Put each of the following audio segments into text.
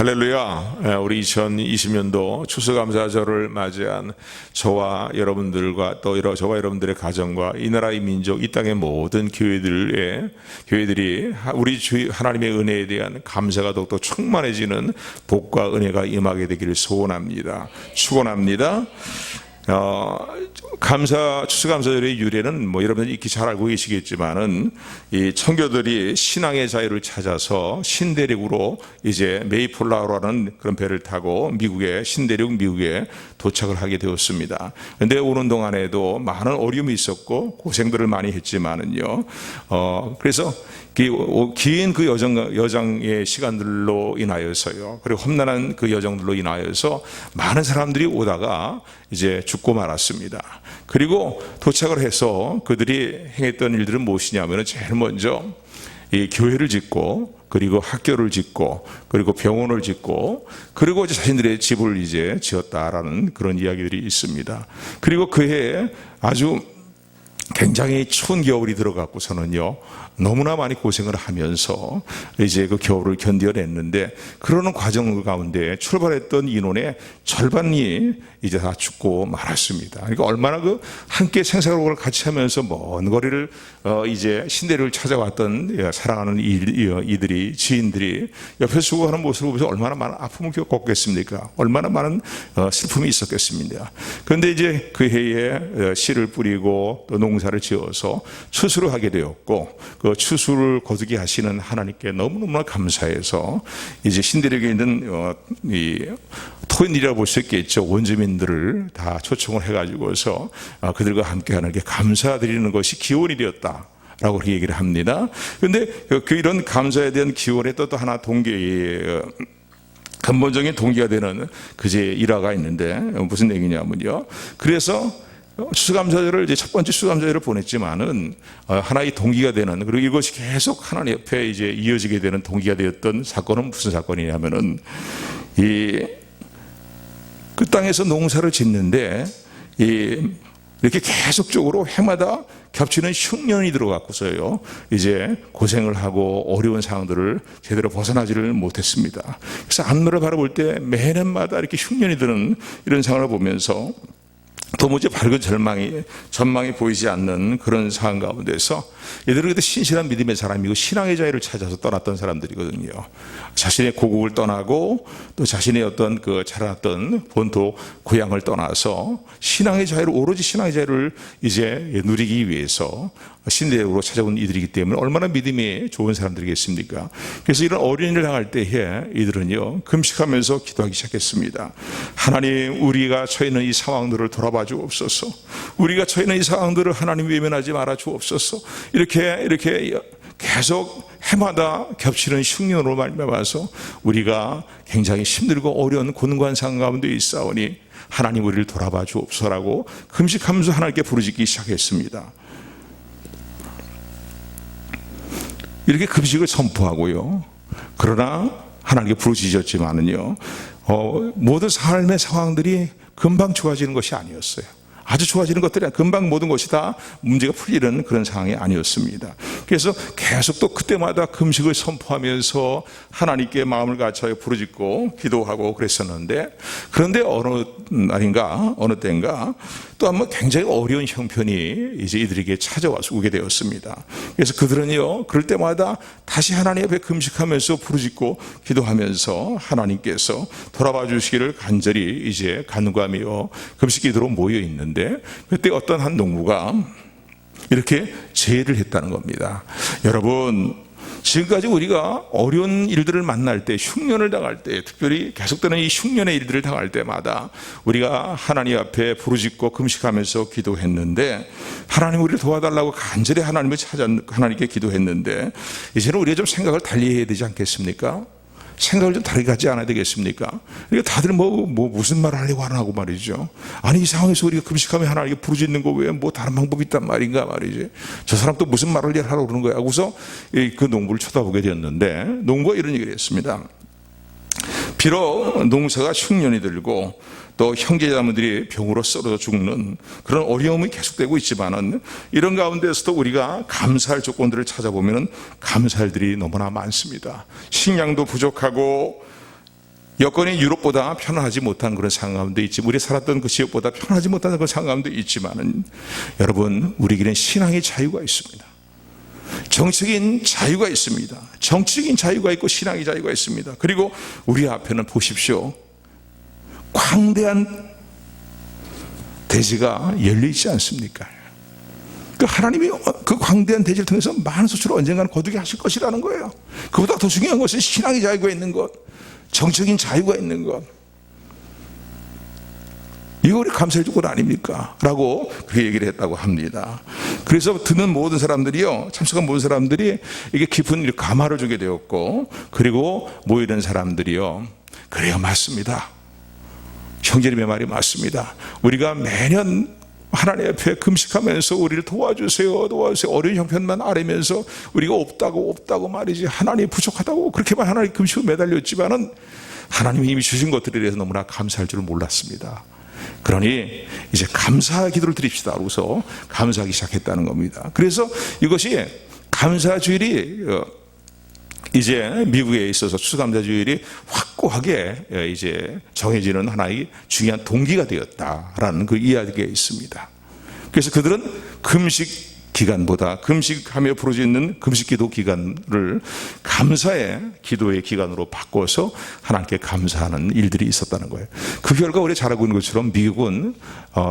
할렐루야. 우리 2020년도 추수감사절을 맞이한 저와 여러분들과 또 저와 여러분들의 가정과 이 나라의 민족, 이 땅의 모든 교회들이 우리 주 하나님의 은혜에 대한 감사가 더욱더 충만해지는 복과 은혜가 임하게 되기를 소원합니다. 축원합니다. 추수감사절의 유래는 여러분들이 익히 잘 알고 계시겠지만은 이 청교들이 신앙의 자유를 찾아서 신대륙으로 이제 메이플라워라는 그런 배를 타고 신대륙 미국에 도착을 하게 되었습니다. 그런데 오는 동안에도 많은 어려움이 있었고 고생들을 많이 했지만은요. 그래서 긴 그 여정의 시간들로 인하여서요. 그리고 험난한 그 여정들로 인하여서 많은 사람들이 오다가 이제 죽고 말았습니다. 그리고 도착을 해서 그들이 행했던 일들은 무엇이냐면 제일 먼저 이 교회를 짓고 그리고 학교를 짓고 그리고 병원을 짓고 그리고 이제 자신들의 집을 이제 지었다라는 그런 이야기들이 있습니다. 그리고 그해 아주 굉장히 추운 겨울이 들어갔고서는요, 너무나 많이 고생을 하면서 이제 그 겨울을 견뎌냈는데, 그러는 과정 가운데 출발했던 인원의 절반이 이제 다 죽고 말았습니다. 그러니까 얼마나 함께 생사를 같이 하면서 먼 거리를 이제 신대를 찾아왔던 사랑하는 이들이, 지인들이 옆에서 죽어가는 모습을 보면서 얼마나 많은 아픔을 겪었겠습니까? 얼마나 많은 슬픔이 있었겠습니다. 그런데 이제 그 해에 씨를 뿌리고 또 농사를 지어서 추수를 하게 되었고, 그 추수를 거두게 하시는 하나님께 너무너무나 감사해서 이제 신대륙에 있는 이 토인이라고 볼 수 있겠죠. 원주민들을 다 초청을 해가지고서 그들과 함께하는 게 감사드리는 것이 기원이 되었다 라고 얘기를 합니다. 그런데 이런 감사에 대한 기원에 또 하나 근본적인 동기가 되는 그제 일화가 있는데 무슨 얘기냐면요. 그래서 추수감사절을 이제 첫 번째 추수감사절을 보냈지만은 하나의 동기가 되는, 그리고 이것이 계속 하나님 옆에 이제 이어지게 되는 동기가 되었던 사건은 무슨 사건이냐면은 그 땅에서 농사를 짓는데 이렇게 계속적으로 해마다 겹치는 흉년이 들어갔고서요, 이제 고생을 하고 어려운 상황들을 제대로 벗어나지를 못했습니다. 그래서 앞날을 바라볼 때 매년마다 이렇게 흉년이 드는 이런 상황을 보면서 도무지 밝은 전망이 보이지 않는 그런 상황 가운데서 얘들은 그때 신실한 믿음의 사람이고 신앙의 자유를 찾아서 떠났던 사람들이거든요. 자신의 고국을 떠나고 또 자신의 어떤 자라났던 본토 고향을 떠나서 오로지 신앙의 자유를 이제 누리기 위해서 신대륙으로 찾아온 이들이기 때문에 얼마나 믿음이 좋은 사람들이겠습니까? 그래서 이런 어려운 일을 당할 때에 이들은요, 금식하면서 기도하기 시작했습니다. 하나님, 우리가 처해 있는 이 상황들을 돌아봐 주옵소서. 우리가 처해 있는 이 상황들을 하나님 외면하지 말아 주옵소서. 이렇게 계속 해마다 겹치는 흉년으로 말미암아서 우리가 굉장히 힘들고 어려운 곤고한 상황 가운데 있사오니 하나님 우리를 돌아봐 주옵소서라고 금식하면서 하나님께 부르짖기 시작했습니다. 이렇게 금식을 선포하고요. 그러나 하나님께 부르짖었지만은요, 모든 삶의 상황들이 금방 좋아지는 것이 아니었어요. 아주 좋아지는 것들이 금방 모든 것이 다 문제가 풀리는 그런 상황이 아니었습니다. 그래서 계속 또 그때마다 금식을 선포하면서 하나님께 마음을 갖춰 부르짖고 기도하고 그랬었는데, 그런데 어느 때인가 또 한번 굉장히 어려운 형편이 이제 이들에게 찾아와서 오게 되었습니다. 그래서 그들은요, 그럴 때마다 다시 하나님 앞에 금식하면서 부르짖고 기도하면서 하나님께서 돌아봐 주시기를 간절히 이제 간구하며 금식 기도로 모여 있는데, 그때 어떤 한 농부가 이렇게 제의를 했다는 겁니다. 여러분, 지금까지 우리가 어려운 일들을 만날 때, 흉년을 당할 때, 특별히 계속되는 이 흉년의 일들을 당할 때마다 우리가 하나님 앞에 부르짖고 금식하면서 기도했는데, 하나님 우리를 도와달라고 간절히 하나님께 기도했는데, 이제는 우리가 좀 생각을 달리 해야 되지 않겠습니까? 생각을 좀 다르게 갖지 않아야 되겠습니까? 그러니까 다들 무슨 말을 하려고 하고 말이죠. 아니, 이 상황에서 우리가 금식하면 하나님께 부르짖는 거 외에 다른 방법이 있단 말인가 말이지. 저 사람 또 무슨 말을 하려고 그러는 거야 하고서 그 농부를 쳐다보게 되었는데, 농부가 이런 얘기를 했습니다. 비록 농사가 흉년이 들고 또 형제자매들이 병으로 썰어져 죽는 그런 어려움이 계속되고 있지만은, 이런 가운데서도 우리가 감사할 조건들을 찾아보면 감사할 일이 너무나 많습니다. 식량도 부족하고 여건이 유럽보다 편안하지 못한 그런 상황도 있지, 우리 살았던 그 지역보다 편안하지 못한 그런 상황도 있지만은, 여러분, 우리에게는 신앙의 자유가 있습니다. 정치적인 자유가 있습니다. 정치적인 자유가 있고 신앙의 자유가 있습니다. 그리고 우리 앞에는 보십시오, 광대한 대지가 열리지 않습니까? 그 하나님이 그 광대한 대지를 통해서 많은 소출을 언젠가는 거두게 하실 것이라는 거예요. 그보다 더 중요한 것은 신앙의 자유가 있는 것, 정적인 자유가 있는 것. 이거 우리 감사할 조건 아닙니까? 라고 그렇게 얘기를 했다고 합니다. 그래서 듣는 모든 사람들이요, 참석한 모든 사람들이 이게 깊은 감화를 주게 되었고, 그리고 모이는 사람들이요, 그래요, 맞습니다. 형제님의 말이 맞습니다. 우리가 매년 하나님 앞에 금식하면서 우리를 도와주세요, 도와주세요, 어려운 형편만 아뢰면서 우리가 없다고 말이지, 하나님 부족하다고 그렇게만 하나님 금식으로 매달렸지만은 하나님이 이미 주신 것들에 대해서 너무나 감사할 줄을 몰랐습니다. 그러니 이제 감사 기도를 드립시다 하고서 감사하기 시작했다는 겁니다. 그래서 이것이 감사주일이 이제 미국에 있어서 추수감사주일이 확고하게 이제 정해지는 하나의 중요한 동기가 되었다라는 그 이야기가 있습니다. 그래서 그들은 금식 기간보다, 금식하며 부르짖는 금식기도 기간을 감사의 기도의 기간으로 바꿔서 하나님께 감사하는 일들이 있었다는 거예요. 그 결과 우리가 잘 알고 있는 것처럼 미국은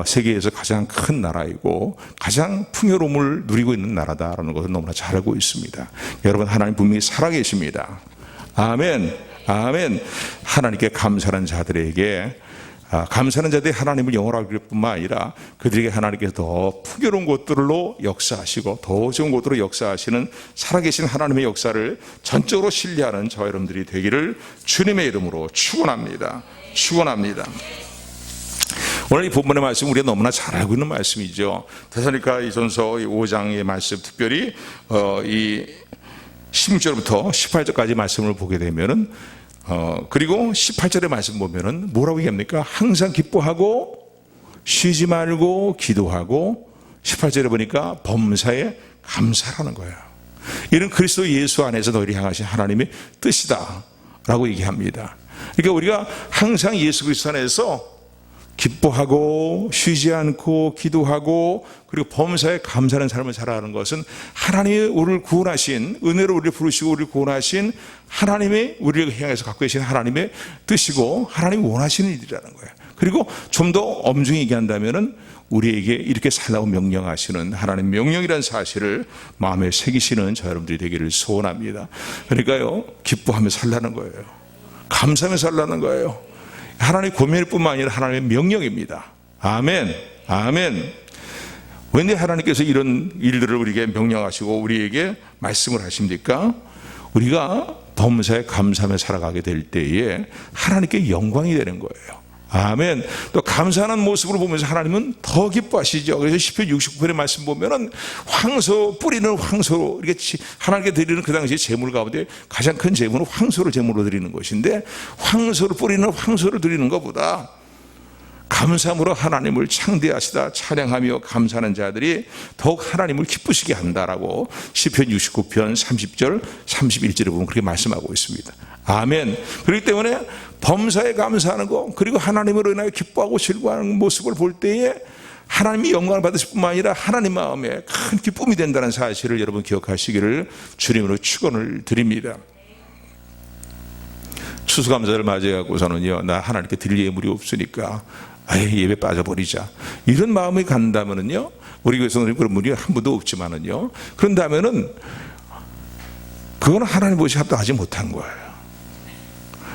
세계에서 가장 큰 나라이고 가장 풍요로움을 누리고 있는 나라다라는 것을 너무나 잘 알고 있습니다. 여러분, 하나님 분명히 살아계십니다. 아멘, 아멘. 하나님께 감사하는 자들에게, 감사하는 자들이 하나님을 영원하게 뿐만 아니라 그들에게 하나님께서 더 풍요로운 것들로 역사하시고 더 좋은 것들로 역사하시는 살아계신 하나님의 역사를 전적으로 신뢰하는 저와 여러분들이 되기를 주님의 이름으로 축원합니다. 축원합니다. 오늘 이 본문의 말씀 우리가 너무나 잘 알고 있는 말씀이죠. 데살로니가전서 5장의 말씀, 특별히 이 16절부터 18절까지 말씀을 보게 되면은, 그리고 18절의 말씀 보면은 뭐라고 얘기합니까? 항상 기뻐하고 쉬지 말고 기도하고, 18절에 보니까 범사에 감사라는 거예요. 이런 그리스도 예수 안에서 너희를 향하신 하나님의 뜻이다 라고 얘기합니다. 그러니까 우리가 항상 예수 그리스도 안에서 기뻐하고 쉬지 않고 기도하고 그리고 범사에 감사하는 삶을 살아가는 것은 하나님이 우리를 구원하신, 은혜로 우리를 부르시고 우리를 구원하신 하나님의, 우리를 향해서 갖고 계신 하나님의 뜻이고 하나님이 원하시는 일이라는 거예요. 그리고 좀 더 엄중히 얘기한다면은 우리에게 이렇게 살라고 명령하시는 하나님 명령이라는 사실을 마음에 새기시는 저 여러분들이 되기를 소원합니다. 그러니까요, 기뻐하며 살라는 거예요. 감사하며 살라는 거예요. 하나님의 고민일 뿐만 아니라 하나님의 명령입니다. 아멘, 아멘. 왠지 하나님께서 이런 일들을 우리에게 명령하시고 우리에게 말씀을 하십니까? 우리가 범사에 감사하며 살아가게 될 때에 하나님께 영광이 되는 거예요. 아멘. 또 감사하는 모습으로 보면서 하나님은 더 기뻐하시죠. 그래서 시편 69편의 말씀 보면은 황소, 뿌리는 황소로 이렇게 하나님께 드리는 그 당시 제물 가운데 가장 큰 제물은 황소를 제물로 드리는 것인데, 황소를 뿌리는 황소를 드리는 것보다 감사함으로 하나님을 창대하시다 찬양하며 감사하는 자들이 더욱 하나님을 기쁘시게 한다라고 시편 69편 30절 31절에 보면 그렇게 말씀하고 있습니다. 아멘. 그렇기 때문에 범사에 감사하는 것, 그리고 하나님으로 인하여 기뻐하고 즐거워하는 모습을 볼 때에 하나님이 영광을 받으실 뿐만 아니라 하나님 마음에 큰 기쁨이 된다는 사실을 여러분 기억하시기를 주님으로 축원을 드립니다. 추수감사를 맞이하고서는요, 나 하나님께 드릴 예물이 없으니까 아예 예배 빠져버리자, 이런 마음이 간다면은요, 우리 교회에서는 그런 분이 한 분도 없지만은요, 그런다면은 그건 하나님 보시 합당하지 못한 거예요.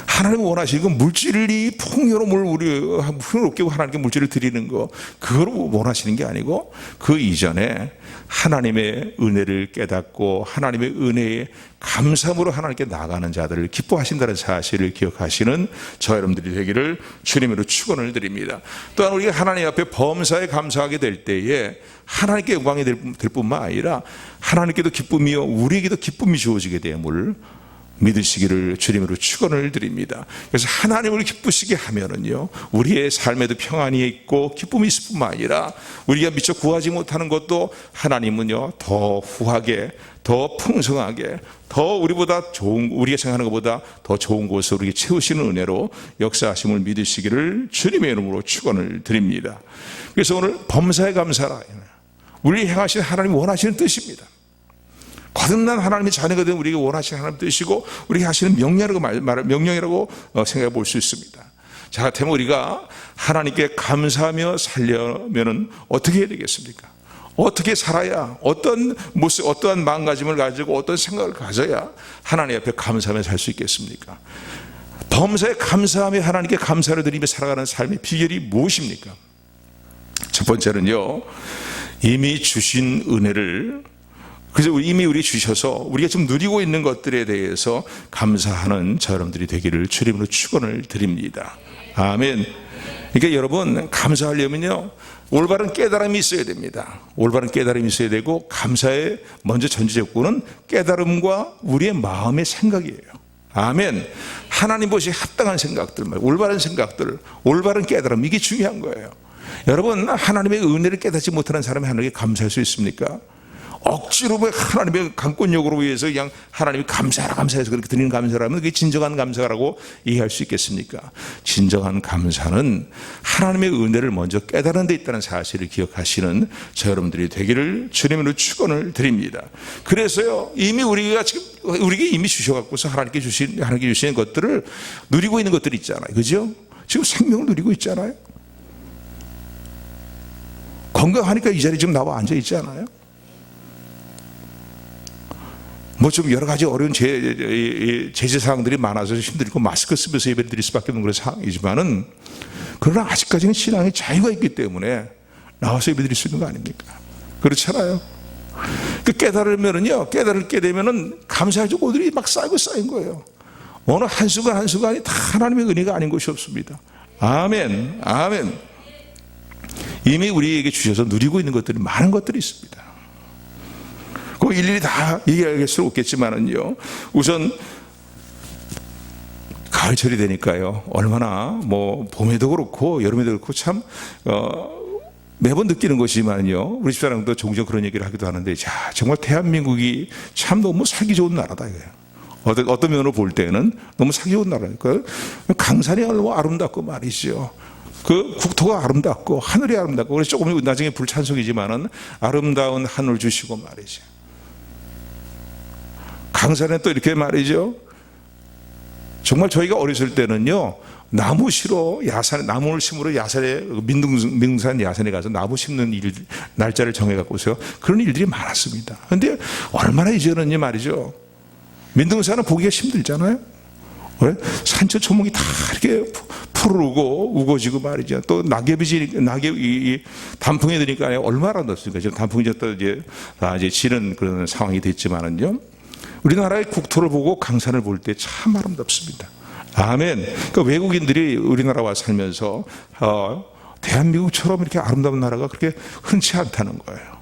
하나님 원하시는 건 물질이 풍요로움을 우리 풍요롭게 하나님께 물질을 드리는 거, 그걸 원하시는 게 아니고 그 이전에 하나님의 은혜를 깨닫고 하나님의 은혜에 감사함으로 하나님께 나가는 자들을 기뻐하신다는 사실을 기억하시는 저 여러분들이 되기를 주님으로 축원을 드립니다. 또한 우리가 하나님 앞에 범사에 감사하게 될 때에 하나님께 영광이 될 뿐만 아니라 하나님께도 기쁨이요 우리에게도 기쁨이 주어지게 됨을 믿으시기를 주님으로 축원을 드립니다. 그래서 하나님을 기쁘시게 하면은요, 우리의 삶에도 평안이 있고 기쁨이 있을 뿐만 아니라 우리가 미처 구하지 못하는 것도 하나님은요 더 후하게, 더 풍성하게, 더 우리보다 좋은, 우리가 생각하는 것보다 더 좋은 곳을 우리에게 채우시는 은혜로 역사하심을 믿으시기를 주님의 이름으로 축원을 드립니다. 그래서 오늘 범사에 감사라, 우리 행하신 하나님 원하시는 뜻입니다. 거듭난 하나님의 자녀가 된 우리에게 원하시는 하나님 뜻이고 우리에게 하시는 명령이라고 생각해 볼 수 있습니다. 자, 같으면 우리가 하나님께 감사하며 살려면은 어떻게 해야 되겠습니까? 어떻게 살아야, 어떤 모습, 어떠한 마음가짐을 가지고 어떤 생각을 가져야 하나님 앞에 감사하며 살 수 있겠습니까? 범사에 감사하며 하나님께 감사를 드리며 살아가는 삶의 비결이 무엇입니까? 첫 번째는요, 이미 주신 은혜를, 그래서 이미 우리 주셔서 우리가 지금 누리고 있는 것들에 대해서 감사하는 저 여러분들이 되기를 주님으로 축원을 드립니다. 아멘. 그러니까 여러분, 감사하려면요 올바른 깨달음이 있어야 됩니다. 올바른 깨달음이 있어야 되고, 감사의 먼저 전제 조건은 깨달음과 우리의 마음의 생각이에요. 아멘. 하나님 보시기에 합당한 생각들, 올바른 생각들, 올바른 깨달음, 이게 중요한 거예요. 여러분, 하나님의 은혜를 깨닫지 못하는 사람이 하나님께 감사할 수 있습니까? 억지로 하나님의 강권력으로 위해서 그냥 하나님이 감사하라 감사해서 그렇게 드리는 감사라면 그게 진정한 감사라고 이해할 수 있겠습니까? 진정한 감사는 하나님의 은혜를 먼저 깨달은 데 있다는 사실을 기억하시는 저 여러분들이 되기를 주님으로 축원을 드립니다. 그래서요, 이미 우리가 지금 우리에게 이미 주셔갖고서 하나님께 주신 것들을 누리고 있는 것들이 있잖아요. 그죠? 지금 생명을 누리고 있잖아요. 건강하니까 이 자리에 지금 나와 앉아 있지 않아요? 뭐 좀 여러 가지 어려운 제재 사항들이 많아서 힘들고 마스크 쓰면서 예배를 드릴 수밖에 없는 그런 상황이지만은, 그러나 아직까지는 신앙에 자유가 있기 때문에 나와서 예배 드릴 수 있는 거 아닙니까? 그렇잖아요. 그 깨달으면은요, 깨달게 되면은 감사의 조건들이 막 쌓인 거예요. 어느 한순간 한순간이 다 하나님의 은혜가 아닌 것이 없습니다. 아멘, 아멘. 이미 우리에게 주셔서 누리고 있는 것들이 많은 것들이 있습니다. 그 일일이 다 얘기할 수 없겠지만은요, 우선 가을철이 되니까요, 얼마나 뭐 봄에도 그렇고 여름에도 그렇고 참 매번 느끼는 것이지만요, 우리 집사람도 종종 그런 얘기를 하기도 하는데, 자, 정말 대한민국이 참 너무 살기 좋은 나라다 이거예요. 어떤 면으로 볼 때는 너무 살기 좋은 나라니까. 강산이 너무 아름답고 말이죠. 그 국토가 아름답고 하늘이 아름답고, 그래서 조금 나중에 불찬송이지만은 아름다운 하늘 주시고 말이죠. 강산에 또 이렇게 말이죠, 정말 저희가 어렸을 때는요, 나무 시로 야산, 나무를 심으러 야산에, 민둥산 야산에 가서 나무 심는 날짜를 정해갖고서 그런 일들이 많았습니다. 그런데 얼마나 이제는요 말이죠, 민둥산은 보기가 힘들잖아요. 왜? 산천 초목이 다 이렇게 푸르고 우거지고 말이죠. 또 낙엽이 단풍이 되니까 얼마나 넣습니까? 지금 단풍이 또 이제 지는 그런 상황이 됐지만은요, 우리나라의 국토를 보고 강산을 볼 때 참 아름답습니다. 아멘. 그러니까 외국인들이 우리나라 와 살면서 대한민국처럼 이렇게 아름다운 나라가 그렇게 흔치 않다는 거예요.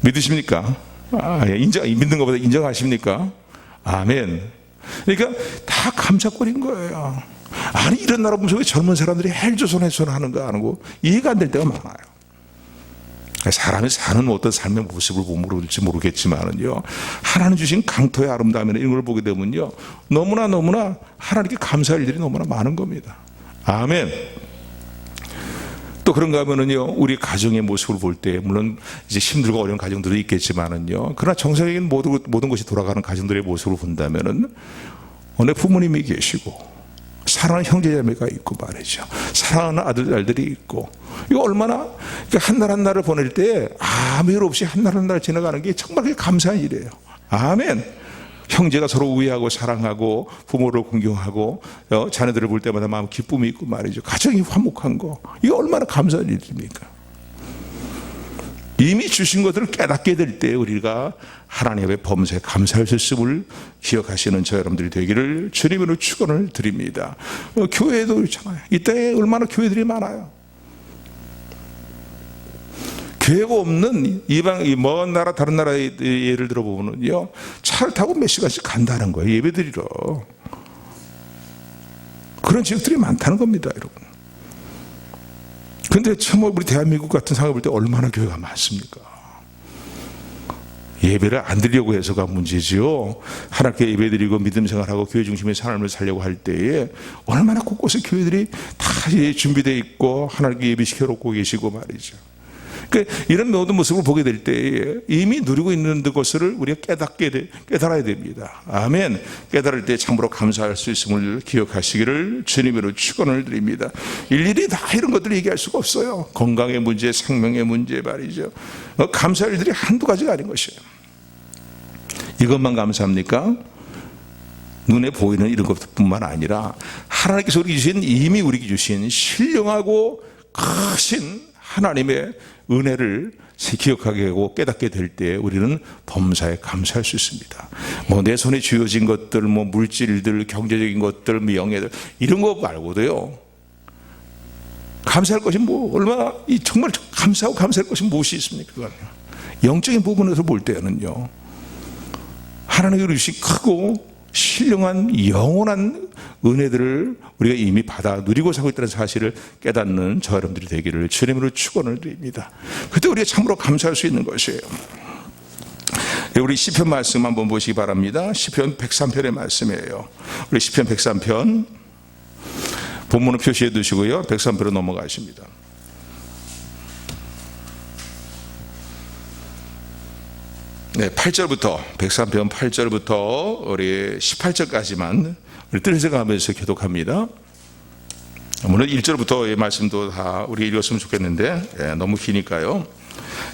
믿으십니까? 믿는 것보다 인정하십니까? 아멘. 그러니까 다 감사거리인 거예요. 아니, 이런 나라 보면서 왜 젊은 사람들이 헬조선 하는가 하고 이해가 안 될 때가 많아요. 사람이 사는 어떤 삶의 모습을 모를지 모르겠지만은요, 하나님 주신 강토의 아름다움이나 이런 걸 보게 되면요, 너무나 하나님께 감사할 일이 너무나 많은 겁니다. 아멘. 또 그런가 하면은요, 우리 가정의 모습을 볼 때, 물론 이제 힘들고 어려운 가정들도 있겠지만은요, 그러나 정상적인 모든 것이 돌아가는 가정들의 모습을 본다면은, 어느 부모님이 계시고, 사랑하는 형제자매가 있고 말이죠, 사랑하는 아들들이 있고, 이거 얼마나 한 날 한 날을 보낼 때 아무 일 없이 한 날 한 날 지나가는 게 정말 감사한 일이에요. 아멘. 형제가 서로 우애하고 사랑하고 부모를 공경하고 자녀들을 볼 때마다 마음 기쁨이 있고 말이죠, 가정이 화목한 거, 이거 얼마나 감사한 일입니까? 이미 주신 것들을 깨닫게 될 때 우리가 하나님의 범사에 감사할 수 있음을 기억하시는 저 여러분들이 되기를 주님으로 축원을 드립니다. 교회도 그렇잖아요. 이 땅에 얼마나 교회들이 많아요. 계획 없는 이방, 먼 나라, 다른 나라의 예를 들어보면요, 차를 타고 몇 시간씩 간다는 거예요, 예배드리러. 그런 지역들이 많다는 겁니다, 여러분. 근데 참 우리 대한민국 같은 상황을 볼 때 얼마나 교회가 많습니까? 예배를 안 드리려고 해서가 문제지요. 하나님께 예배드리고 믿음 생활하고 교회 중심의 삶을 살려고 할 때에 얼마나 곳곳에 교회들이 다 준비되어 있고 하나님께 예배시켜 놓고 계시고 말이죠. 그러니까 이런 모든 모습을 보게 될 때에 이미 누리고 있는 것을 우리가 깨달아야 됩니다. 아멘. 깨달을 때 참으로 감사할 수 있음을 기억하시기를 주님으로 축원을 드립니다. 일일이 다 이런 것들을 얘기할 수가 없어요. 건강의 문제, 생명의 문제 말이죠. 감사할 일들이 한두 가지가 아닌 것이에요. 이것만 감사합니까? 눈에 보이는 이런 것뿐만 아니라 하나님께서 이미 우리에게 주신 신령하고 크신 하나님의 은혜를 기억하게 하고 깨닫게 될 때 우리는 범사에 감사할 수 있습니다. 뭐 내 손에 쥐어진 것들, 뭐 물질들, 경제적인 것들, 명예들 이런 거 말고도요. 감사할 것이 뭐 얼마나 정말 감사하고 감사할 것이 무엇이 있습니까? 영적인 부분에서 볼 때는요. 하나님의 주신 크고 신령한 영원한 은혜들을 우리가 이미 받아 누리고 살고 있다는 사실을 깨닫는 저 여러분들이 되기를 주님으로 축원을 드립니다. 그때 우리가 참으로 감사할 수 있는 것이에요. 우리 시편 말씀 한번 보시기 바랍니다. 시편 103편의 말씀이에요. 우리 시편 103편 본문을 표시해 두시고요. 103편으로 넘어가십니다. 네, 8절부터 103편 8절부터 우리 18절까지만 우리 뜨려가면서 교독합니다. 물론 1절부터의 말씀도 다 우리 읽었으면 좋겠는데 너무 기니까요.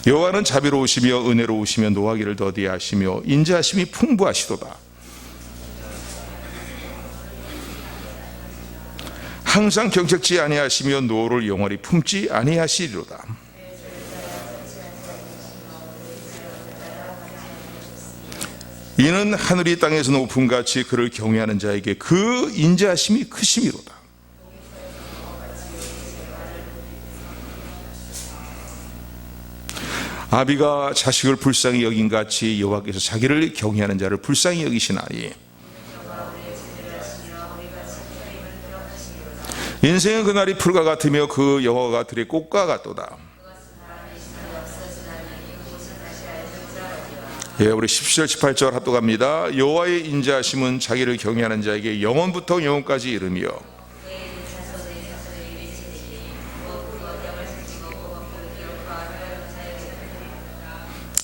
여호와는 자비로우시며 은혜로우시며 노하기를 더디하시며 인자하심이 풍부하시도다. 항상 경책지 아니하시며 노를 영원히 품지 아니하시리로다. 이는 하늘이 땅에서 높음같이 그를 경외하는 자에게 그 인자하심이 크심이로다. 아비가 자식을 불쌍히 여긴같이 여호와께서 자기를 경외하는 자를 불쌍히 여기시나니 인생은 그날이 풀과 같으며 그 여호와가 들의 꽃과 같도다. 예, 우리 17절 18절 합독합니다. 여호와의 인자하심은 자기를 경외하는 자에게 영원부터 영원까지 이르며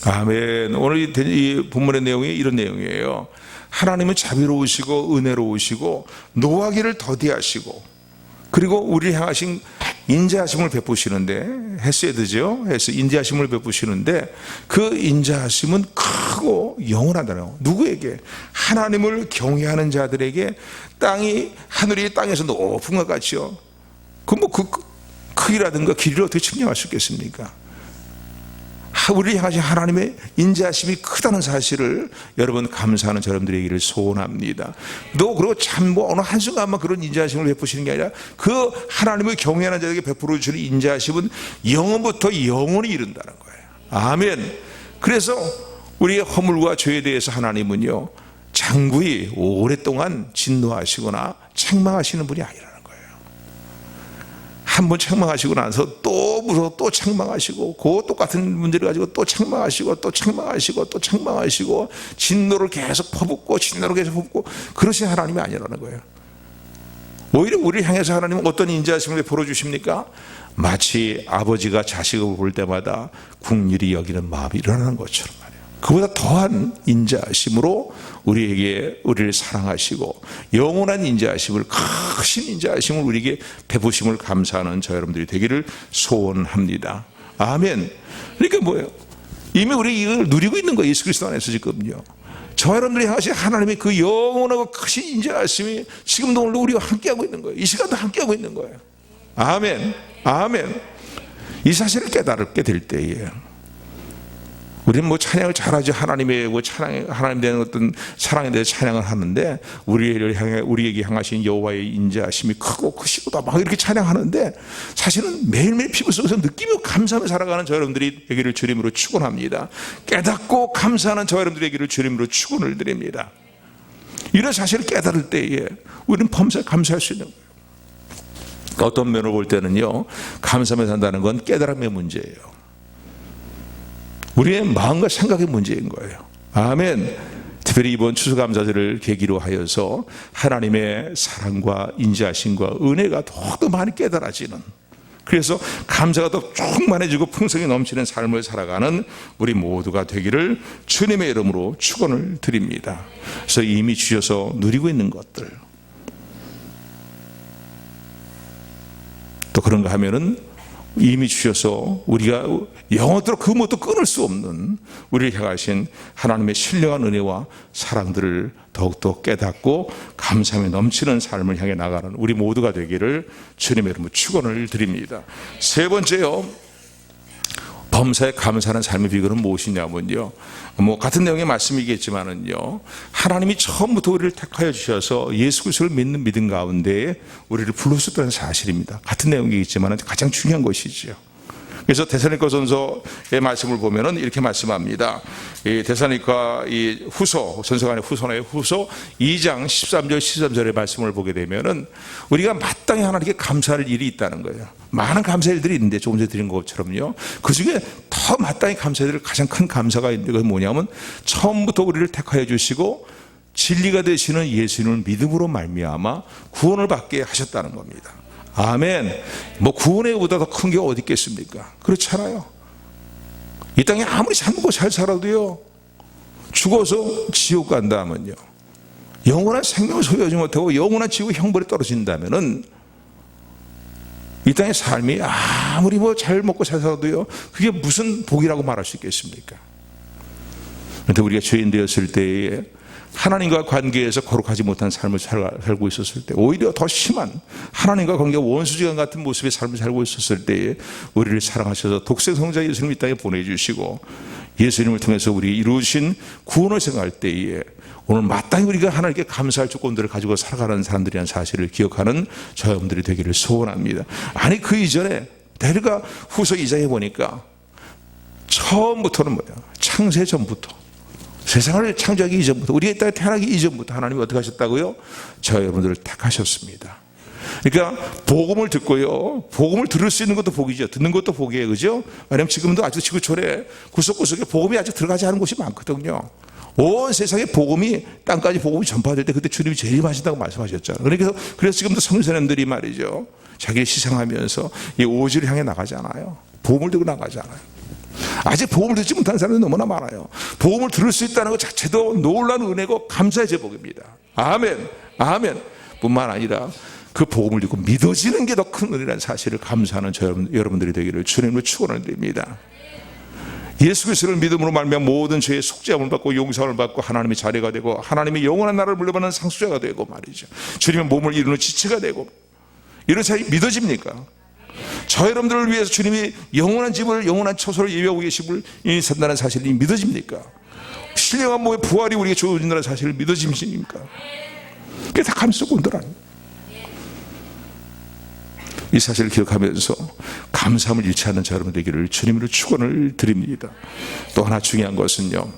아멘. 오늘 이 본문의 내용이 이런 내용이에요. 하나님은 자비로우시고 은혜로우시고 노하기를 더디하시고 그리고 우리를 향하신 인자하심을 베푸시는데 헤세드죠. 인자하심을 베푸시는데 그 인자하심은 크고 영원하다는 거예요. 누구에게? 하나님을 경외하는 자들에게 하늘이 땅에서 높은 것 같죠. 그 크기라든가 길이를 어떻게 측량할 수 있겠습니까? 우리를 향하신 하나님의 인자하심이 크다는 사실을 여러분 감사하는 여러분들에게를 소원합니다. 그리고 참 어느 한순간만 그런 인자하심을 베푸시는 게 아니라 그 하나님을 경외하는 자에게 베풀어 주시는 인자하심은 영원부터 영원히 이른다는 거예요. 아멘. 그래서 우리의 허물과 죄에 대해서 하나님은요 장구히 오랫동안 진노하시거나 책망하시는 분이 아니라는 거예요. 한번 책망하시고 나서 또 무서워 또 책망하시고 그 똑같은 문제를 가지고 또 책망하시고 또 책망하시고 또 책망하시고 진노를 계속 퍼붓고 진노를 계속 퍼붓고 그러신 하나님이 아니라는 거예요. 오히려 우리를 향해서 하나님은 어떤 인자하심을 베풀어 주십니까? 마치 아버지가 자식을 볼 때마다 긍휼히 여기는 마음이 일어나는 것처럼 말이에요. 그보다 더한 인자하심으로 우리를 사랑하시고 영원한 인자하심을 크신 인자하심을 우리에게 베푸심을 감사하는 저 여러분들이 되기를 소원합니다. 아멘. 그러니까 뭐예요? 이미 우리 이걸 누리고 있는 거예요. 예수 그리스도 안에서 지금요. 저 여러분들이 하신 하나님의 그 영원하고 크신 인자하심이 지금도 오늘 우리와 함께하고 있는 거예요. 이 시간도 함께하고 있는 거예요. 아멘. 아멘. 이 사실을 깨달게 될 때에 우리는 뭐 찬양을 잘하지. 하나님의 뭐 하나님 되는 어떤 사랑에 대해서 찬양을 하는데, 우리에게 향하신 여호와의 인자하심이 크고 크시고다 막 이렇게 찬양하는데, 사실은 매일매일 피부 속에서 느끼며 감사하며 살아가는 저 여러분들이 되기를 주님으로 축원합니다. 깨닫고 감사하는 저 여러분들이 되기를 주님으로 축원을 드립니다. 이런 사실을 깨달을 때에 우리는 범사에 감사할 수 있는 거예요. 어떤 면을 볼 때는요, 감사하며 산다는 건 깨달음의 문제예요. 우리의 마음과 생각의 문제인 거예요. 아멘. 특별히 이번 추수감사절을 계기로 하여서 하나님의 사랑과 인자하심과 은혜가 더욱더 많이 깨달아지는, 그래서 감사가 더 충만해지고 풍성이 넘치는 삶을 살아가는 우리 모두가 되기를 주님의 이름으로 축원을 드립니다. 그래서 이미 주셔서 누리고 있는 것들, 또 그런가 하면은 이미 주셔서 우리가 영원토록 그 무엇도 끊을 수 없는 우리를 향하신 하나님의 신령한 은혜와 사랑들을 더욱더 깨닫고 감사함에 넘치는 삶을 향해 나가는 우리 모두가 되기를 주님의 이름으로 축원을 드립니다. 세 번째요, 범사에 감사하는 삶의 비결은 무엇이냐면요, 뭐 같은 내용의 말씀이겠지만은요, 하나님이 처음부터 우리를 택하여 주셔서 예수 그리스도를 믿는 믿음 가운데 우리를 불러주셨다는 사실입니다. 같은 내용이겠지만 가장 중요한 것이지요. 그래서 데살로니가전서의 말씀을 보면은 이렇게 말씀합니다. 이 데살로니가 이 후서, 전서간의 후서의 후서 2장 13절 13절의 말씀을 보게 되면은 우리가 마땅히 하나님께 감사할 일이 있다는 거예요. 많은 감사의 일들이 있는데 조금 전에 드린 것처럼요, 그 중에 더 마땅히 감사해야 될 가장 큰 감사가 있는 것은 뭐냐면, 처음부터 우리를 택하여 주시고 진리가 되시는 예수님을 믿음으로 말미암아 구원을 받게 하셨다는 겁니다. 아멘. 뭐 구원의 보다 더 큰 게 어디 있겠습니까? 그렇잖아요. 이 땅에 아무리 잘 먹고 잘 살아도요, 죽어서 지옥 간다면요, 영원한 생명을 소유하지 못하고 영원한 지옥의 형벌에 떨어진다면은 이 땅의 삶이 아무리 뭐 잘 먹고 잘 살아도요, 그게 무슨 복이라고 말할 수 있겠습니까? 그런데 우리가 죄인 되었을 때에 하나님과 관계에서 거룩하지 못한 삶을 살고 있었을 때, 오히려 더 심한 하나님과 관계 원수지간 같은 모습의 삶을 살고 있었을 때에 우리를 사랑하셔서 독생 성자 예수님을 이 땅에 보내주시고 예수님을 통해서 우리 이루신 구원을 생각할 때에 오늘 마땅히 우리가 하나님께 감사할 조건들을 가지고 살아가는 사람들이라는 사실을 기억하는 저 여러분들이 되기를 소원합니다. 아니 그 이전에 데살로니가 후서 2장에 보니까 처음부터는 뭐야, 창세 전부터, 세상을 창조하기 이전부터, 우리가 이 땅에 태어나기 이전부터 하나님이 어떻게 하셨다고요? 저 여러분들을 택하셨습니다. 그러니까 복음을 듣고요, 복음을 들을 수 있는 것도 복이죠. 듣는 것도 복이에요. 그죠? 왜냐하면 지금도 아직 지구촌에 구석구석에 복음이 아직 들어가지 않은 곳이 많거든요. 온 세상에 복음이, 땅까지 복음이 전파될 때 그때 주님이 재림하신다고 말씀하셨잖아요. 그래서 지금도 성도님들이 말이죠, 자기를 희생하면서 이 오지를 향해 나가잖아요. 복음을 들고 나가잖아요. 아직 복음을 듣지 못하는 사람들이 너무나 많아요. 복음을 들을 수 있다는 것 자체도 놀라운 은혜고 감사의 제복입니다. 아멘. 아멘. 뿐만 아니라 그 복음을 듣고 믿어지는 게 더 큰 은혜라는 사실을 감사하는 저 여러분들이 되기를 주님으로 축원을 드립니다. 예수 그리스도를 믿음으로 말미암아 모든 죄의 속죄함을 받고 용서를 받고 하나님의 자녀가 되고 하나님의 영원한 나라를 물려받는 상속자가 되고 말이죠, 주님의 몸을 이루는 지체가 되고, 이런 사실이 믿어집니까? 저 여러분들을 위해서 주님이 영원한 집을, 영원한 처소를 예비하고 계심을 산다는 사실이 믿어집니까? 신령한 몸의 부활이 우리에게 주어진다는 사실을 믿어집니까? 그게 다 감사꾼들 아닙니까? 이 사실을 기억하면서 감사함을 잃지 않는 저 여러분 되기를 주님으로 축원을 드립니다. 또 하나 중요한 것은요,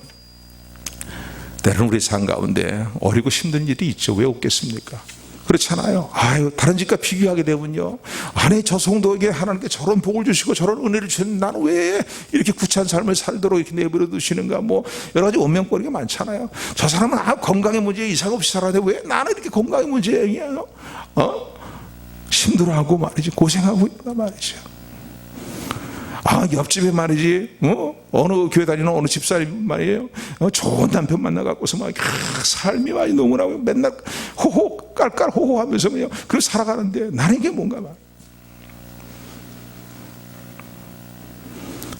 때로는 우리 삶 가운데 어리고 힘든 일이 있죠. 왜 없겠습니까? 그렇잖아요. 아유, 다른 집과 비교하게 되면요, 아니 저 성도에게 하나님께 저런 복을 주시고 저런 은혜를 주시는 나는 왜 이렇게 구차한 삶을 살도록 이렇게 내버려 두시는가, 뭐 여러 가지 원명거리가 많잖아요. 저 사람은 건강의 문제에 이상 없이 살아는데 왜 나는 이렇게 건강의 문제예요? 힘들어하고 말이지, 고생하고 있다 말이죠. 옆집에 말이지, 어느 교회 다니는 어느 집사님 말이에요, 좋은 남편 만나갖고서 막 삶이 많이 너무나 맨날 호호 깔깔 호호 하면서 그냥 그렇게 살아가는데 나는 이게 뭔가 봐.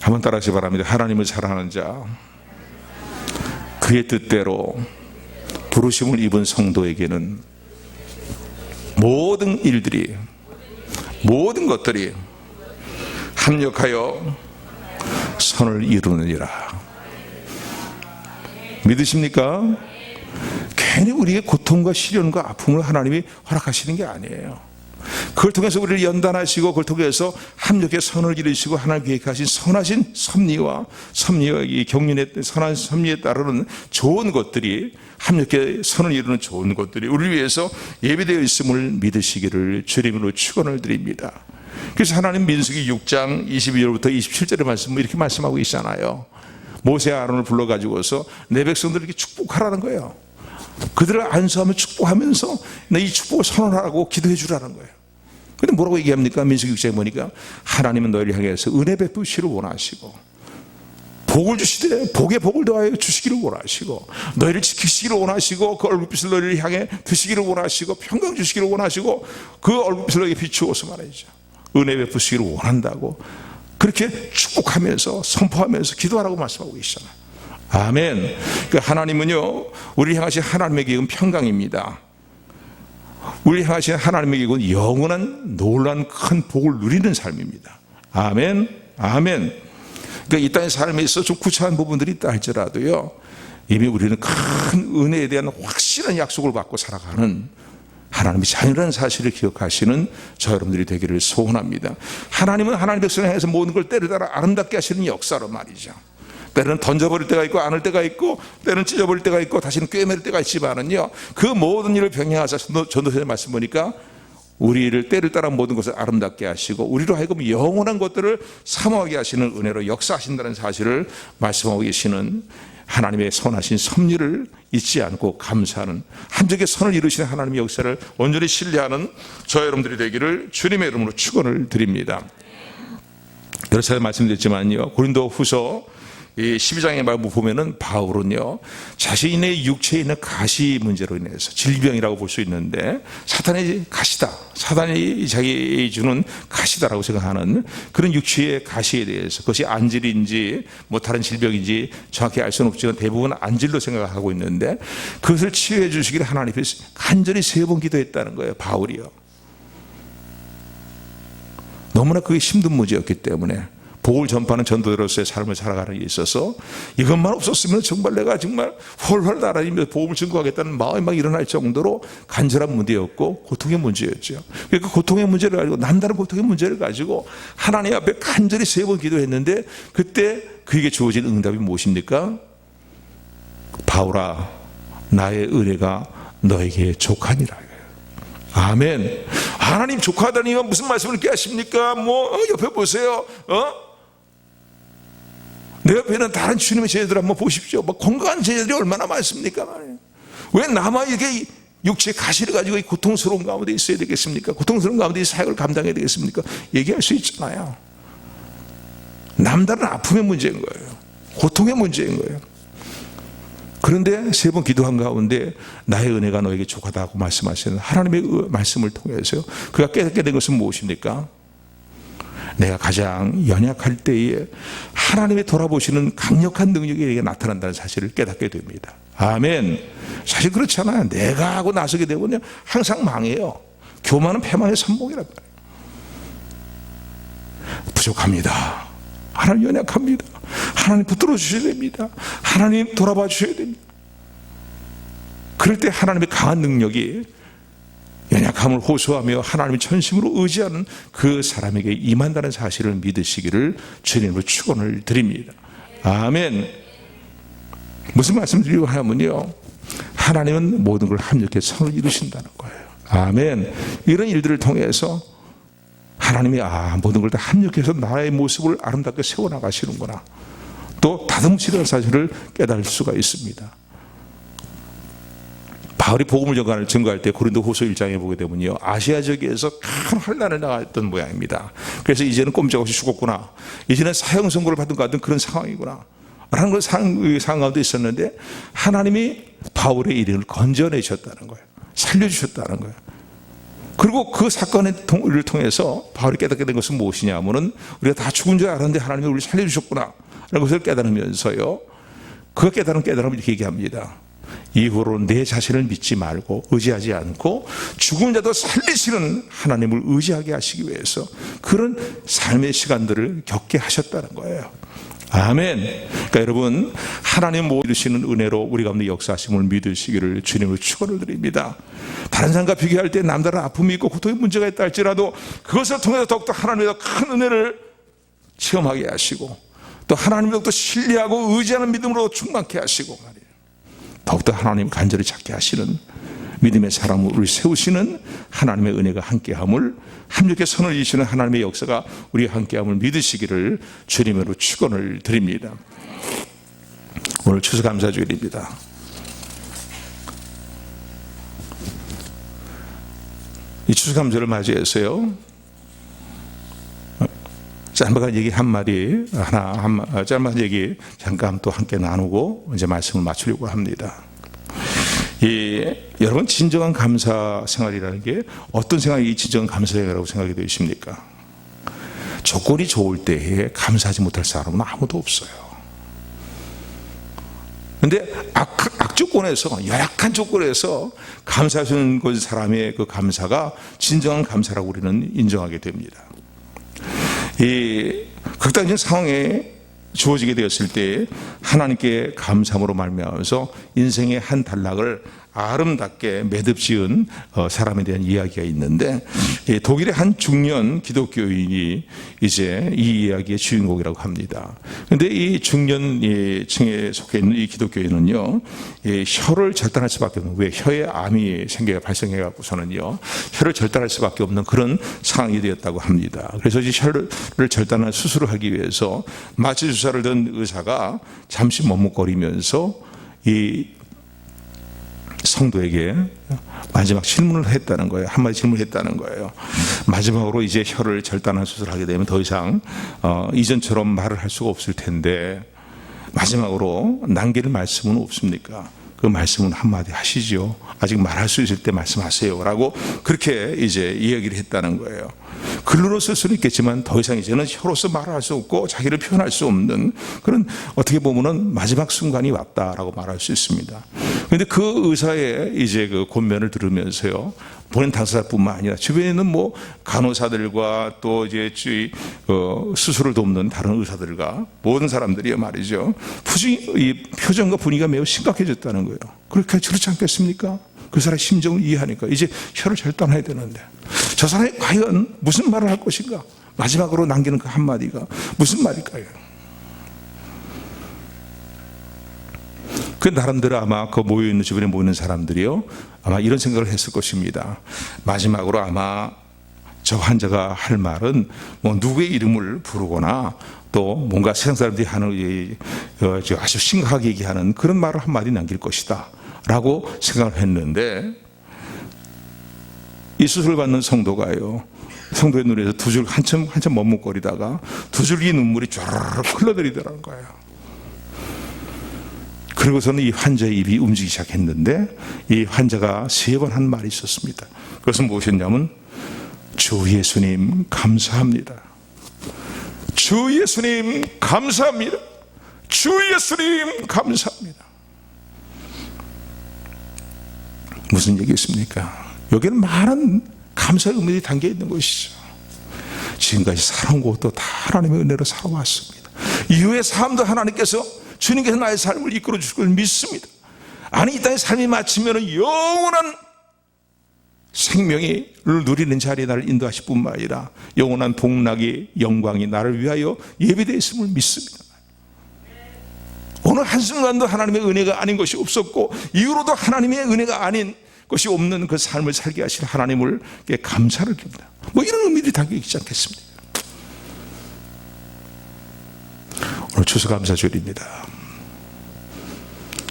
한번 따라하시기 바랍니다. 하나님을 사랑하는 자, 그의 뜻대로 부르심을 입은 성도에게는 모든 일들이, 모든 것들이 합력하여 선을 이루느니라. 믿으십니까? 괜히 우리의 고통과 시련과 아픔을 하나님이 허락하시는 게 아니에요. 그걸 통해서 우리를 연단하시고 그걸 통해서 합력의 선을 이루시고 하나님 계획하신 선하신 섭리와 이 경륜의 선한 섭리에 따르는 좋은 것들이, 합력의 선을 이루는 좋은 것들이 우리를 위해서 예비되어 있음을 믿으시기를 주님으로 축원을 드립니다. 그래서 하나님 민수기 6장 22절부터 27절의 말씀을 이렇게 말씀하고 있잖아요. 모세와 아론을 불러가지고서 내 백성들에게 축복하라는 거예요. 그들을 안수하며 축복하면서 이 축복을 선언하라고 기도해 주라는 거예요. 근데 뭐라고 얘기합니까? 민수기 6장에 보니까 하나님은 너희를 향해서 은혜 베푸시기를 원하시고 복을 주시되 복에 복을 더하여 주시기를 원하시고 너희를 지키시기를 원하시고 그 얼굴빛을 너희를 향해 드시기를 원하시고 평강 주시기를 원하시고 그 얼굴빛을 너희에게 비추어서 말이죠. 은혜 베푸시기를 원한다고 그렇게 축복하면서 선포하면서 기도하라고 말씀하고 계시잖아요. 아멘. 그 하나님은요, 우리를 향하신 하나님의 계획은 평강입니다. 우리를 향하신 하나님의 계획은 영원한 놀란 큰 복을 누리는 삶입니다. 아멘. 아멘. 그러니까 이 땅의 삶에 있어 좀 구차한 부분들이 있다 할지라도요, 이미 우리는 큰 은혜에 대한 확실한 약속을 받고 살아가는 하나님의 자녀라는 사실을 기억하시는 저 여러분들이 되기를 소원합니다. 하나님은 하나님 백성을 향해서 모든 걸 때를 따라 아름답게 하시는 역사로 말이죠. 때는 던져버릴 때가 있고 안을 때가 있고 때는 찢어버릴 때가 있고 다시는 꿰매릴 때가 있지만은요, 그 모든 일을 병행하사 전도서의 말씀 보니까 우리를 때를 따라 모든 것을 아름답게 하시고 우리로 하여금 영원한 것들을 사모하게 하시는 은혜로 역사하신다는 사실을 말씀하고 계시는 하나님의 선하신 섭리를 잊지 않고 감사하는, 함정의 선을 이루시는 하나님의 역사를 온전히 신뢰하는 저 여러분들이 되기를 주님의 이름으로 축원을 드립니다. 여러 차례 말씀드렸지만요, 고린도 후서 12장의 말을 보면은 바울은요, 자신의 육체에 있는 가시 문제로 인해서 질병이라고 볼 수 있는데 사탄의 가시다, 사탄이 자기 주는 가시다라고 생각하는 그런 육체의 가시에 대해서, 그것이 안질인지 뭐 다른 질병인지 정확히 알 수는 없지만 대부분 안질로 생각하고 있는데 그것을 치유해 주시기를 하나님 앞에 간절히 3번 기도했다는 거예요, 바울이요. 너무나 그게 힘든 문제였기 때문에 복을 전파하는 전도자로서의 삶을 살아가는 데 있어서 이것만 없었으면 정말 내가 정말 훨훨 날아다니면서 복음을 증거하겠다는 마음이 막 일어날 정도로 간절한 문제였고 고통의 문제였죠. 그 고통의 문제를 가지고, 남다른 고통의 문제를 가지고 하나님 앞에 간절히 3번 기도했는데 그때 그에게 주어진 응답이 무엇입니까? 바울아, 나의 은혜가 너에게 족하니라. 아멘. 하나님 족하다니 무슨 말씀을 이렇게 하십니까? 옆에 보세요. 내 옆에는 다른 주님의 제자들 한번 보십시오. 건강한 제자들이 얼마나 많습니까? 왜 나만 이렇게 육체의 가시를 가지고 이 고통스러운 가운데 있어야 되겠습니까? 고통스러운 가운데 이 사역을 감당해야 되겠습니까? 얘기할 수 있잖아요. 남다른 아픔의 문제인 거예요. 고통의 문제인 거예요. 그런데 3번 기도한 가운데 나의 은혜가 너에게 족하다고 말씀하시는 하나님의 말씀을 통해서요, 그가 깨닫게 된 것은 무엇입니까? 내가 가장 연약할 때에 하나님의 돌아보시는 강력한 능력이 내게 나타난다는 사실을 깨닫게 됩니다. 아멘. 사실 그렇잖아요. 내가 하고 나서게 되면 항상 망해요. 교만은 패망의 선봉이란 말이에요. 부족합니다. 하나님 연약합니다. 하나님 붙들어 주셔야 됩니다. 하나님 돌아봐 주셔야 됩니다. 그럴 때 하나님의 강한 능력이 연약함을 호소하며 하나님의 전심으로 의지하는 그 사람에게 임한다는 사실을 믿으시기를 주님으로 축원을 드립니다. 아멘. 무슨 말씀 드리려고 하냐면요, 하나님은 모든 걸 합력해 선을 이루신다는 거예요. 아멘. 이런 일들을 통해서 하나님이 모든 걸 다 합력해서 나의 모습을 아름답게 세워나가시는구나, 또 다듬으시는 사실을 깨달을 수가 있습니다. 바울이 복음을 증거할 때 고린도 후서 1장에 보게 되면요, 아시아 지역에서 큰 환난을 당했던 모양입니다. 그래서 이제는 꼼짝없이 죽었구나, 이제는 사형 선고를 받은 것 같은 그런 상황이구나 라는 그 상황 가운데 있었는데 하나님이 바울의 이름을 건져내셨다는 거예요. 살려주셨다는 거예요. 그리고 그 사건을 통해서 바울이 깨닫게 된 것은 무엇이냐 하면은, 우리가 다 죽은 줄 알았는데 하나님이 우리를 살려주셨구나 라는 것을 깨달으면서요, 그 깨달은 깨달음을 이렇게 얘기합니다. 이후로 내 자신을 믿지 말고 의지하지 않고 죽은 자도 살리시는 하나님을 의지하게 하시기 위해서 그런 삶의 시간들을 겪게 하셨다는 거예요. 아멘. 그러니까 여러분, 하나님 모두 이루시는 은혜로 우리 가운데 역사하심을 믿으시기를 주님으로 축원을 드립니다. 다른 사람과 비교할 때 남다른 아픔이 있고 고통의 문제가 있다 할지라도 그것을 통해서 더욱더 하나님의 큰 은혜를 체험하게 하시고 또 하나님을 더욱더 신뢰하고 의지하는 믿음으로 충만케 하시고 말이에요. 더욱더 하나님 간절히 찾게 하시는 믿음의 사람을 세우시는 하나님의 은혜가 함께함을 함께 선을 이루시는 하나님의 역사가 우리와 함께함을 믿으시기를 주님으로 축원을 드립니다. 오늘 추수감사주일입니다. 이 추수감사를 맞이해서요, 짤막한 얘기 한마디 짤막한 얘기 잠깐 또 함께 나누고 이제 말씀을 마치려고 합니다. 여러분, 진정한 감사 생활이라는 게 어떤 생각이 이 진정한 감사 생활이라고 생각이 되십니까? 조건이 좋을 때에 감사하지 못할 사람은 아무도 없어요. 그런데 악조건에서, 열악한 조건에서 감사하시는 그 사람의 그 감사가 진정한 감사라고 우리는 인정하게 됩니다. 이 극단적인 상황에 주어지게 되었을 때 하나님께 감사함으로 말미암아서 인생의 한 단락을 아름답게 매듭 지은 사람에 대한 이야기가 있는데, 독일의 한 중년 기독교인이 이제 이 이야기의 주인공이라고 합니다. 그런데 이 중년층에 속해 있는 이 기독교인은요, 혀를 절단할 수밖에 없는, 왜 혀에 암이 발생해 갖고서는요 혀를 절단할 수밖에 없는 그런 상황이 되었다고 합니다. 그래서 이제 혀를 절단할 수술을 하기 위해서 마취 주사를 든 의사가 잠시 머뭇거리면서 이 성도에게 마지막 질문을 했다는 거예요. 한마디 질문을 했다는 거예요. 마지막으로 이제 혀를 절단한 수술을 하게 되면 더 이상 이전처럼 말을 할 수가 없을 텐데 마지막으로 남길 말씀은 없습니까? 그 말씀은 한마디 하시죠. 아직 말할 수 있을 때 말씀하세요 라고 그렇게 이제 이야기를 했다는 거예요. 글로 쓸 수는 있겠지만 더 이상 이제는 혀로서 말할 수 없고 자기를 표현할 수 없는 그런, 어떻게 보면은 마지막 순간이 왔다라고 말할 수 있습니다. 그런데 그 의사의 이제 그 권면을 들으면서요, 본인 당사자뿐만 아니라 주변에 있는 뭐 간호사들과 또 이제 수술을 돕는 다른 의사들과 모든 사람들이 말이죠, 이 표정과 분위기가 매우 심각해졌다는 거예요. 그렇지 않겠습니까? 그 사람의 심정을 이해하니까 이제 혀를 절단해야 되는데 저 사람이 과연 무슨 말을 할 것인가? 마지막으로 남기는 그 한마디가 무슨 말일까요? 그 나름대로 아마 그 모여있는, 주변에 모이는 사람들이요, 아마 이런 생각을 했을 것입니다. 마지막으로 아마 저 환자가 할 말은 뭐 누구의 이름을 부르거나 또 뭔가 세상 사람들이 하는 아주 심각하게 얘기하는 그런 말을 한마디 남길 것이다 라고 생각을 했는데, 이 수술을 받는 성도가요, 성도의 눈에서 두 줄 한참 머뭇거리다가 두 줄기 눈물이 쫙 흘러내리더라는 거예요. 그리고서는 이 환자의 입이 움직이기 시작했는데 이 환자가 3번 한 말이 있었습니다. 그것은 무엇이었냐면, 주 예수님 감사합니다. 주 예수님 감사합니다. 주 예수님 감사합니다. 무슨 얘기였습니까? 여기는 많은 감사의 의미들이 담겨 있는 것이죠. 지금까지 살아온 것도 다 하나님의 은혜로 살아왔습니다. 이후의 삶도 하나님께서, 주님께서 나의 삶을 이끌어 주실 걸 믿습니다. 아니, 이 땅의 삶이 마치면 영원한 생명을 누리는 자리에 나를 인도하실 뿐만 아니라 영원한 복락이, 영광이 나를 위하여 예비되어 있음을 믿습니다. 어느 한순간도 하나님의 은혜가 아닌 것이 없었고 이후로도 하나님의 은혜가 아닌 것이 없는 그 삶을 살게 하실 하나님을 감사를 드립니다. 뭐 이런 의미들이 담겨 있지 않겠습니까? 오늘 추수감사주일입니다.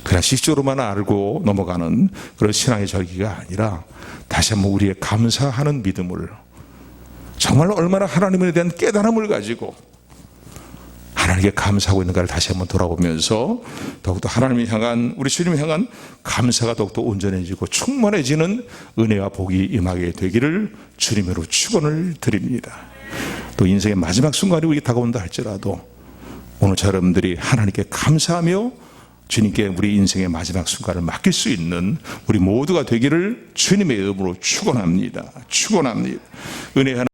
그냥 식적으로만 알고 넘어가는 그런 신앙의 절기가 아니라 다시 한번 우리의 감사하는 믿음을, 정말 얼마나 하나님에 대한 깨달음을 가지고 하나님께 감사하고 있는가를 다시 한번 돌아보면서 더욱더 하나님을 향한, 우리 주님을 향한 감사가 더욱더 온전해지고 충만해지는 은혜와 복이 임하게 되기를 주님으로 축원을 드립니다. 또 인생의 마지막 순간이 우리에게 다가온다 할지라도 오늘 여러분들이 하나님께 감사하며 주님께 우리 인생의 마지막 순간을 맡길 수 있는 우리 모두가 되기를 주님의 이름으로 축원합니다. 축원합니다. 은혜 하나